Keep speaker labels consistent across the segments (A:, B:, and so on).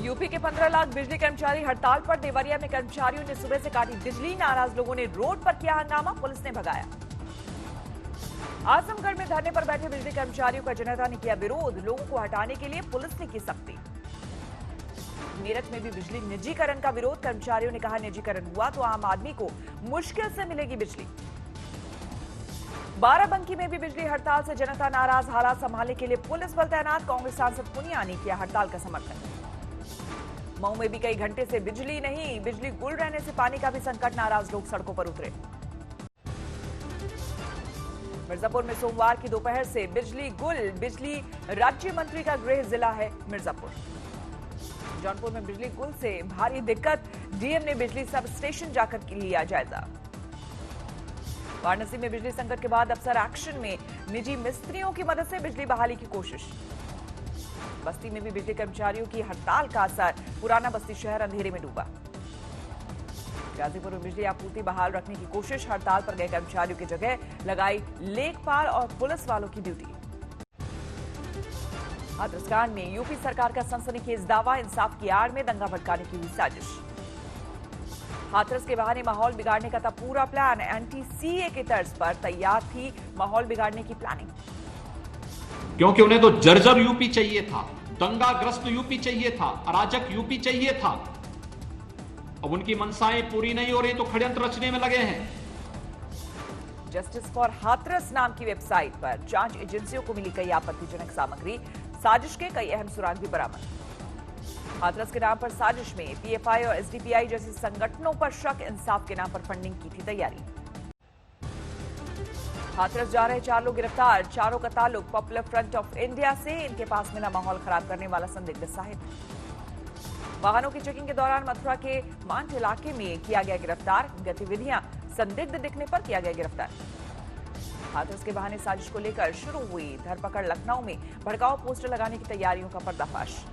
A: UP के 15 लाख बिजली कर्मचारी हड़ताल पर। देवरिया में कर्मचारियों ने सुबह से काटी बिजली। नाराज लोगों ने रोड पर किया हंगामा, पुलिस ने भगाया। आजमगढ़ में धरने पर बैठे बिजली कर्मचारियों का जनता ने किया विरोध। लोगों को हटाने के लिए पुलिस ने की सख्ती। मेरठ में भी बिजली निजीकरण का विरोध। कर्मचारियों ने कहा निजीकरण हुआ तो आम आदमी को मुश्किल से मिलेगी बिजली। बाराबंकी में भी बिजली हड़ताल से जनता नाराज। हालात संभालने के लिए पुलिस बल तैनात। कांग्रेस सांसद पुनिया ने किया हड़ताल का समर्थन। मऊ में भी कई घंटे से बिजली नहीं। बिजली गुल रहने से पानी का भी संकट। नाराज लोग सड़कों पर उतरे। मिर्जापुर में सोमवार की दोपहर से बिजली गुल। बिजली राज्य मंत्री का गृह जिला है मिर्जापुर। जौनपुर में बिजली गुल से भारी दिक्कत। डीएम ने बिजली सब स्टेशन जाकर लिया जायजा। वाराणसी में बिजली संकट के बाद अफसर एक्शन में। निजी मिस्त्रियों की मदद से बिजली बहाली की कोशिश। बस्ती में भी बिजली कर्मचारियों की हड़ताल का असर। पुराना बस्ती शहर अंधेरे में डूबा। गाजीपुर में बिजली आपूर्ति बहाल रखने की कोशिश। हड़ताल पर गए कर्मचारियों की जगह लगाई लेखपाल और पुलिस वालों की ड्यूटी। हाथरस कांड में यूपी सरकार का सनसनीखेज दावा। इंसाफ की आड़ में दंगा भड़काने की हुई साजिश। हाथरस के बहाने माहौल बिगाड़ने का था पूरा प्लान। एंटी सीए के तर्ज पर तैयार थी माहौल बिगाड़ने की प्लानिंग।
B: क्योंकि उन्हें तो जर्जर यूपी चाहिए था, दंगाग्रस्त यूपी चाहिए था, अराजक यूपी चाहिए था। अब उनकी मनसाएं पूरी नहीं हो रही तो षड्यंत्र रचने में लगे हैं।
A: जस्टिस फॉर हाथरस नाम की वेबसाइट पर जांच एजेंसियों को मिली कई आपत्तिजनक सामग्री। साजिश के कई अहम सुराग भी बरामद। हाथरस के नाम पर साजिश में पीएफआई और एसडीपीआई जैसे संगठनों पर शक। इंसाफ के नाम पर फंडिंग की थी तैयारी। हाथरस जा रहे 4 लोग गिरफ्तार। चारों का ताल्लुक पॉपुलर फ्रंट ऑफ इंडिया से। इनके पास मिला माहौल खराब करने वाला संदिग्ध साहित्य। वाहनों की चेकिंग के दौरान मथुरा के मांठ इलाके में किया गया गिरफ्तार। गतिविधियां संदिग्ध दिखने पर किया गया गिरफ्तार। हाथरस के बहाने साजिश को लेकर शुरू हुई धरपकड़। लखनऊ में भड़काऊ पोस्टर लगाने की तैयारियों का पर्दाफाश।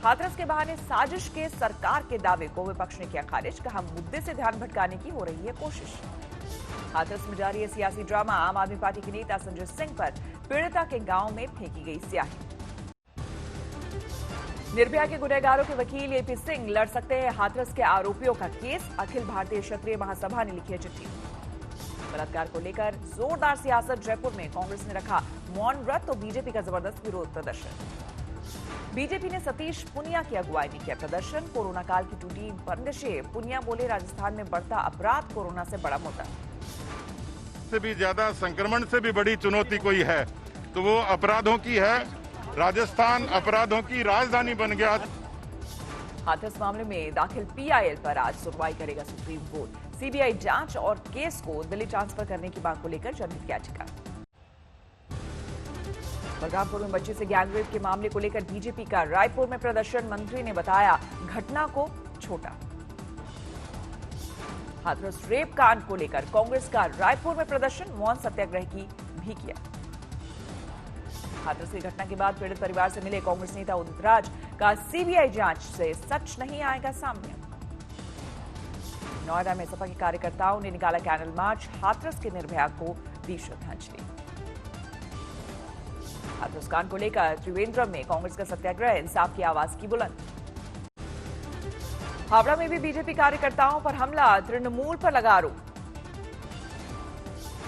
A: हाथरस के बहाने साजिश के सरकार के दावे को विपक्ष ने किया खारिज। कहा मुद्दे से ध्यान भटकाने की हो रही है कोशिश। हाथरस में जारी है सियासी ड्रामा। आम आदमी पार्टी के नेता संजय सिंह पर पीड़िता के गांव में फेंकी गई स्याही। निर्भया के गुनहगारों के वकील एपी सिंह लड़ सकते हैं हाथरस के आरोपियों का केस। अखिल भारतीय क्षत्रिय महासभा ने लिखी है चिट्ठी। बलात्कार को लेकर जोरदार सियासत। जयपुर में कांग्रेस ने रखा मौन व्रत तो बीजेपी का जबरदस्त विरोध प्रदर्शन। बीजेपी ने सतीश पुनिया की अगुवाई में किया प्रदर्शन। कोरोना काल की टूटी बंदिशें। पुनिया बोले राजस्थान में बढ़ता अपराध कोरोना से बड़ा मुद्दा।
C: से भी ज्यादा संक्रमण से भी बड़ी चुनौती कोई है तो वो अपराधों की है। राजस्थान अपराधों की राजधानी बन गया।
A: हाथरस मामले में दाखिल पीआईएल पर आज सुनवाई करेगा सुप्रीम कोर्ट। सीबीआई जांच और केस को दिल्ली ट्रांसफर करने की मांग को लेकर जनहित याचिका। बलरामपुर में बच्चे से गैंगरेप के मामले को लेकर बीजेपी का रायपुर में प्रदर्शन। मंत्री ने बताया घटना को छोटा। हाथरस रेप कांड को लेकर कांग्रेस का रायपुर में प्रदर्शन। मौन सत्याग्रह की भी किया। हाथरस की घटना के बाद पीड़ित परिवार से मिले कांग्रेस नेता उदित राज का सीबीआई जांच से सच नहीं आएगा सामने। नोएडा में सपा के कार्यकर्ताओं ने निकाला कैंडल मार्च। हाथरस के निर्भया को दी श्रद्धांजलि। हाथरस कांड को लेकर त्रिवेंद्रम में कांग्रेस का सत्याग्रह। इंसाफ की आवाज की बुलंद। हावड़ा में भी बीजेपी कार्यकर्ताओं पर हमला। तृणमूल पर लगा आरोप।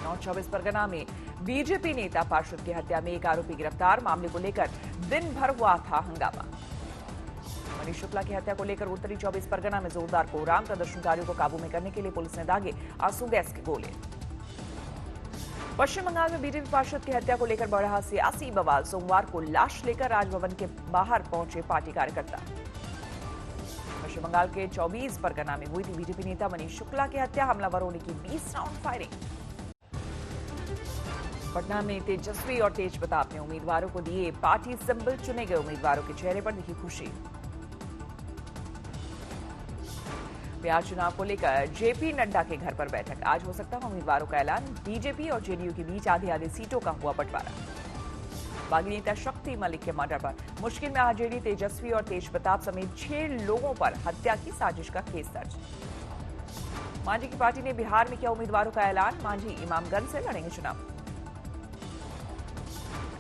A: नॉर्थ 24 परगना में बीजेपी नेता पार्षद की हत्या में एक आरोपी गिरफ्तार। मामले को लेकर दिन भर हुआ था हंगामा। मनीष शुक्ला की हत्या को लेकर उत्तरी 24 परगना में जोरदार कोहराम। प्रदर्शनकारियों को काबू में करने के लिए पुलिस ने दागे आंसू गैस के गोले। पश्चिम बंगाल में बीजेपी पार्षद की हत्या को लेकर बढ़ा सियासी बवाल। सोमवार को लाश लेकर राजभवन के बाहर पहुंचे पार्टी कार्यकर्ता। पश्चिम बंगाल के 24 परगना में हुई थी बीजेपी नेता मनीष शुक्ला की हत्या। हमलावरों ने की 20 राउंड फायरिंग। पटना में तेजस्वी और तेज प्रताप ने उम्मीदवारों को दिए पार्टी सिंबल। चुने गए उम्मीदवारों के चेहरे पर दिखी खुशी। बिहार चुनाव को लेकर जेपी नड्डा के घर पर बैठक। आज हो सकता है उम्मीदवारों का ऐलान। बीजेपी और जेडीयू के बीच आधी आधी सीटों का हुआ बंटवारा। बागी नेता शक्ति मलिक के मर्डर पर मुश्किल में आरजेडी तेजस्वी और तेज प्रताप समेत 6 लोगों पर हत्या की साजिश का केस दर्ज। मांझी की पार्टी ने बिहार में किया उम्मीदवारों का ऐलान। मांझी इमामगंज से लड़ेंगे चुनाव।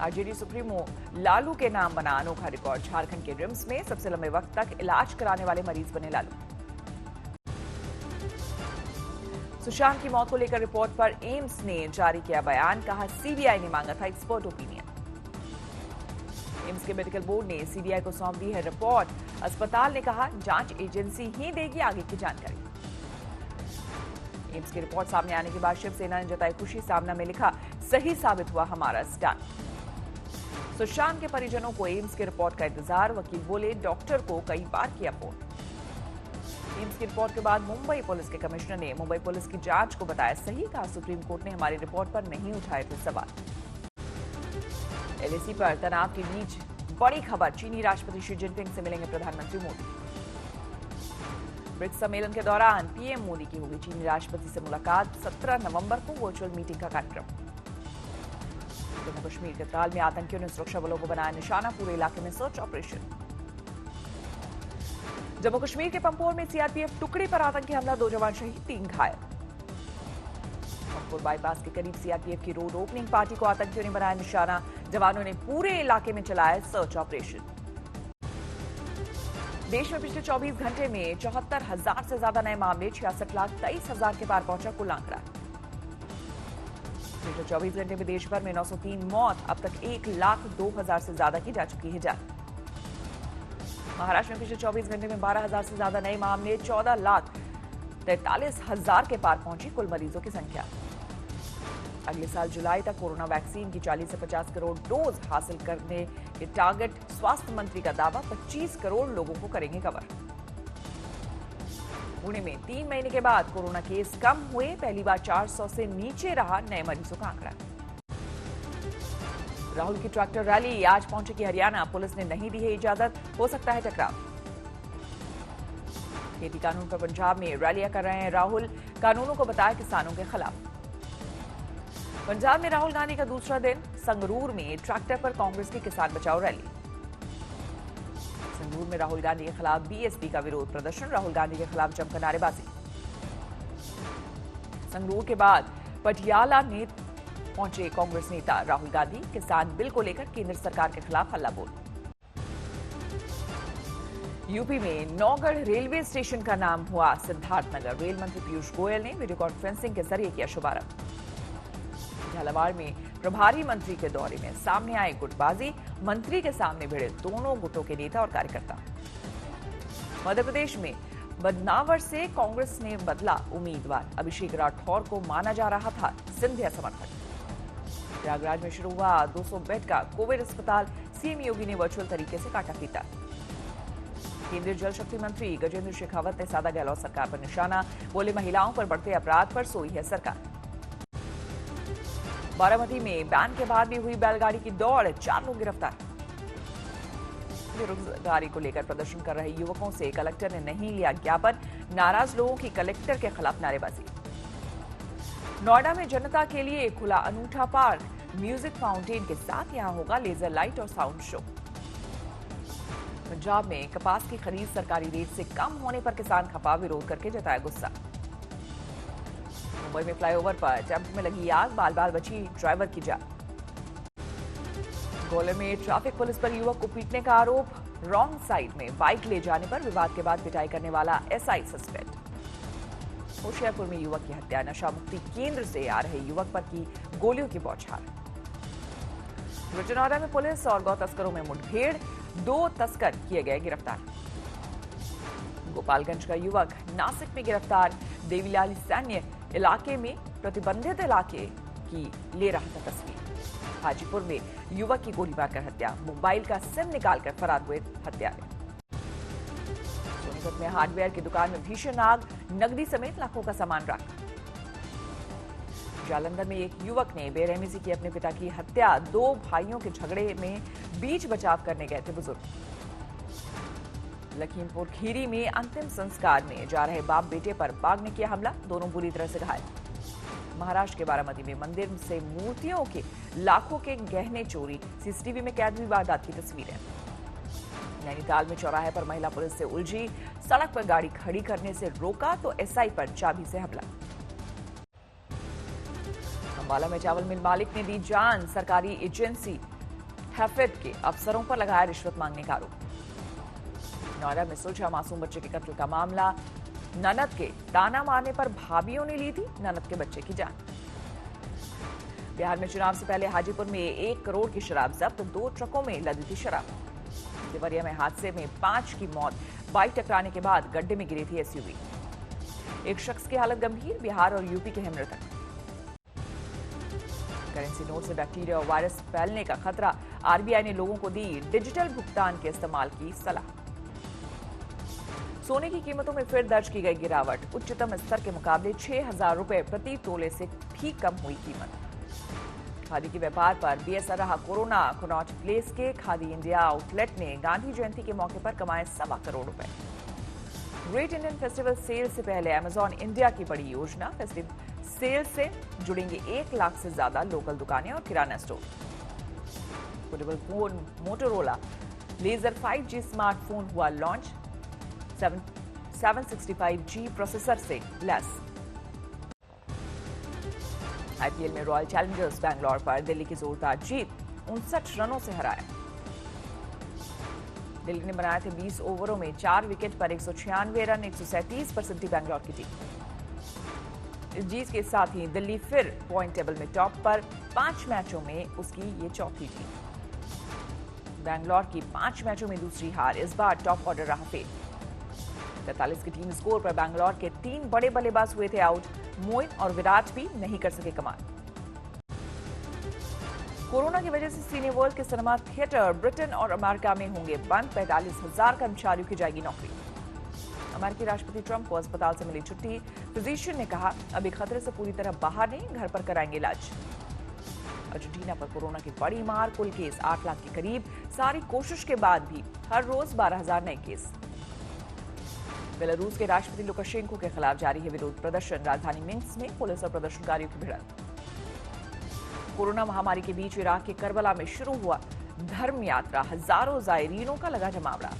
A: आरजेडी सुप्रीमो लालू के नाम बना अनोखा रिकॉर्ड। झारखंड के रिम्स में सबसे लंबे वक्त तक इलाज कराने वाले मरीज बने लालू। सुशांत की मौत को लेकर रिपोर्ट पर एम्स ने जारी किया बयान, कहा सीबीआई ने मांगा था एक्सपर्ट ओपिनियन। एम्स के मेडिकल बोर्ड ने सीबीआई को सौंप दी है रिपोर्ट। अस्पताल ने कहा जांच एजेंसी ही देगी आगे की जानकारी। एम्स की रिपोर्ट सामने आने के बाद शिवसेना ने जताई खुशी। सामना में लिखा सही साबित हुआ हमारा स्टैंड। सुशांत के परिजनों को एम्स की रिपोर्ट का इंतजार। वकील बोले डॉक्टर को कई बार किया फोन। एम्स की रिपोर्ट के बाद मुंबई पुलिस के कमिश्नर ने मुंबई पुलिस की जांच को बताया सही। कहा सुप्रीम कोर्ट ने हमारी रिपोर्ट पर नहीं उठाए थे सवाल। एलएसी पर तनाव के बीच बड़ी खबर, चीनी राष्ट्रपति शी जिनपिंग से मिलेंगे प्रधानमंत्री मोदी। ब्रिक्स सम्मेलन के दौरान पीएम मोदी की होगी चीनी राष्ट्रपति से मुलाकात। 17 नवंबर को वर्चुअल मीटिंग का कार्यक्रम। जम्मू कश्मीर के त्राल में आतंकियों ने सुरक्षा बलों को बनाया निशाना। पूरे इलाके में सर्च ऑपरेशन। जम्मू कश्मीर के पंपोर में सीआरपीएफ टुकड़ी पर आतंकी हमला, 2 जवान शहीद 3 घायल। पंपोर बाईपास के करीब सीआरपीएफ की रोड ओपनिंग पार्टी को आतंकियों ने बनाया निशाना। जवानों ने पूरे इलाके में चलाया सर्च ऑपरेशन। देश में पिछले 24 घंटे में 74,000 से ज्यादा नए मामले, 66,23,000 के पार पहुंचा कुल आंकड़ा। पिछले 24 घंटे में देश भर में 903 मौत। अब तक 1,02,000 से ज्यादा की जा चुकी है जान। महाराष्ट्र में पिछले 24 घंटे में 12,000 से ज्यादा नए मामले, 14,43,000 के पार पहुंची कुल मरीजों की संख्या। अगले साल जुलाई तक कोरोना वैक्सीन की 40 से 50 करोड़ डोज हासिल करने के टारगेट। स्वास्थ्य मंत्री का दावा, 25 करोड़ लोगों को करेंगे कवर। पुणे में 3 महीने के बाद कोरोना केस कम हुए। पहली बार 400 से नीचे रहा नए मरीजों का आंकड़ा। राहुल की ट्रैक्टर रैली आज पहुंचेगी हरियाणा। पुलिस ने नहीं दी है इजाजत, हो सकता है टकराव। खेती कानून पर पंजाब में रैलियां कर रहे हैं राहुल। कानूनों को बताया किसानों के खिलाफ। पंजाब में राहुल गांधी का दूसरा दिन। संगरूर में ट्रैक्टर पर कांग्रेस की किसान बचाओ रैली। संगरूर में राहुल गांधी के खिलाफ बीएसपी का विरोध प्रदर्शन। राहुल गांधी के खिलाफ जमकर नारेबाजी। संगरूर के बाद पटियाला में पहुंचे कांग्रेस नेता राहुल गांधी। किसान बिल को लेकर केंद्र सरकार के खिलाफ हल्ला बोल। यूपी में नौगढ़ रेलवे स्टेशन का नाम हुआ सिद्धार्थनगर। रेल मंत्री पीयूष गोयल ने वीडियो कॉन्फ्रेंसिंग के जरिए किया शुभारंभ। झालावाड़ में प्रभारी मंत्री के दौरे में सामने आए गुटबाजी। मंत्री के सामने भिड़े दोनों गुटों के नेता और कार्यकर्ता। मध्य प्रदेश में बदनावर से कांग्रेस ने बदला उम्मीदवार। अभिषेक राठौर को माना जा रहा था सिंधिया समर्थक। प्रयागराज में शुरू हुआ 200 बेड का कोविड अस्पताल। सीएम योगी ने वर्चुअल तरीके से काटा फीता। केंद्रीय जल शक्ति मंत्री गजेंद्र शेखावत ने साधा गहलोत सरकार पर निशाना। बोले महिलाओं पर बढ़ते अपराध पर सोई है सरकार। बारामती में बैन के बाद भी हुई बैलगाड़ी की दौड़, 4 लोग गिरफ्तार। बेरोजगारी को लेकर प्रदर्शन कर रहे युवकों से कलेक्टर ने नहीं लिया ज्ञापन। नाराज लोगों की कलेक्टर के खिलाफ नारेबाजी। नोएडा में जनता के लिए खुला अनूठा पार्क। म्यूजिक फाउंटेन के साथ यहां होगा लेजर लाइट और साउंड शो। पंजाब में कपास की खरीद सरकारी रेट से कम होने पर किसान खपा, विरोध करके जताया गुस्सा। मुंबई में फ्लाईओवर पर टेम्पो में लगी आग, बाल बाल बची ड्राइवर की जान। गोले में ट्रैफिक पुलिस पर युवक को पीटने का आरोप। रॉन्ग साइड में बाइक ले जाने पर विवाद के बाद पिटाई करने वाला एसआई सस्पेंड। होशियारपुर में युवक की हत्या। नशा मुक्ति केंद्र से आ रहे युवक पर की गोलियों की बौछार। बिजनौरा में पुलिस और गौ तस्करों में मुठभेड़, 2 तस्कर किए गए गिरफ्तार। गोपालगंज का युवक नासिक में गिरफ्तार। देवीलाली सैन्य इलाके में प्रतिबंधित इलाके की ले रहा था तस्वीर। हाजीपुर में युवक की गोली मारकर हत्या। मोबाइल का सिम निकालकर फरार हुए हत्यारे। सोनीपत में हार्डवेयर की दुकान में भीषण आग, नकदी समेत लाखों का सामान राख। जालंधर में एक युवक ने बेरहमी से की अपने पिता की हत्या। 2 भाइयों के झगड़े में बीच बचाव करने गए थे बुजुर्ग। लखीमपुर खीरी में अंतिम संस्कार में जा रहे बाप बेटे पर बाघ ने किया हमला, दोनों बुरी तरह से घायल। महाराष्ट्र के बारामती में मंदिर से मूर्तियों के लाखों के गहने चोरी, सीसीटीवी में कैद हुई वारदात की तस्वीरें। नैनीताल में चौराहे पर महिला पुलिस से उलझी, सड़क पर गाड़ी खड़ी करने से रोका तो एसआई पर चाबी से हमला। अंबाला में चावल मिल मालिक ने दी जान, सरकारी एजेंसी हैफेड के अफसरों पर लगाया रिश्वत मांगने का आरोप। नोएडा में सुलझा मासूम बच्चे के कत्ल का मामला। ननद के ताना मारने पर भाभियों ने ली थी ननद के बच्चे की जान। बिहार में चुनाव से पहले हाजीपुर में 1 करोड़ की शराब जब्त, 2 ट्रकों में लदी थी शराब। देवरिया में हादसे में 5 की मौत, बाइक टकराने के बाद गड्ढे में गिरी थी एसयूवी। एक शख्स की हालत गंभीर, बिहार और यूपी के हैं मृतक। करेंसी नोट से बैक्टीरिया और वायरस फैलने का खतरा, आरबीआई ने लोगों को दी डिजिटल भुगतान के इस्तेमाल की सलाह। सोने की कीमतों में फिर दर्ज की गई गिरावट, उच्चतम स्तर के मुकाबले 6,000 रुपए प्रति तोले से भी कम हुई कीमत। खादी के व्यापार पर बेअसर रहा कोरोना। कनॉट प्लेस के खादी इंडिया आउटलेट ने गांधी जयंती के मौके पर कमाए 1.25 करोड़ रुपए। ग्रेट इंडियन फेस्टिवल सेल से पहले अमेजॉन इंडिया की बड़ी योजना, फेस्टिवल सेल से जुड़ेंगे 1 लाख से ज्यादा लोकल दुकानें और kirana store. Portable phone Motorola Razr 5G smartphone हुआ लॉन्च, 765G प्रोसेसर से लैस। आईपीएल में रॉयल चैलेंजर्स बैंगलोर पर दिल्ली की जोरदार जीत, 59 रनों से हराया। दिल्ली ने बनाए थे 20 ओवरों में 4 विकेट पर 196 रन, 137 पर सिटी बैंगलोर की टीम। इस जीत के साथ ही दिल्ली फिर पॉइंट टेबल में टॉप पर, 5 मैचों में उसकी ये चौथी जीत। बैंगलोर की 5 मैचों में दूसरी हार, इस बार टॉप ऑर्डर रहा फेल। 43 की टीम स्कोर पर बैंगलोर के 3 बड़े बल्लेबाज हुए थे आउट, मोइन और विराट भी नहीं कर सके कमाल। कोरोना की वजह से सिने वर्ल्ड के सिनेमा थिएटर ब्रिटेन और अमेरिका में होंगे बंद, 45,000 कर्मचारियों की जाएगी नौकरी। अमेरिकी राष्ट्रपति ट्रंप को अस्पताल से मिली छुट्टी, फिजिशियन ने कहा अभी खतरे से पूरी तरह बाहर नहीं, घर पर कराएंगे इलाज। अर्जेंटीना पर कोरोना की बड़ी मार, कुल केस 8 लाख के करीब, सारी कोशिश के बाद भी हर रोज 12,000 नए केस। बेलारूस के राष्ट्रपति लुकाशेंको के खिलाफ जारी है विरोध प्रदर्शन, राजधानी मिन्स्क में पुलिस और प्रदर्शनकारियों की भिड़ंत। कोरोना महामारी के बीच इराक के करबला में शुरू हुआ धर्म यात्रा, हजारों जायरीनों का लगा जमावड़ा।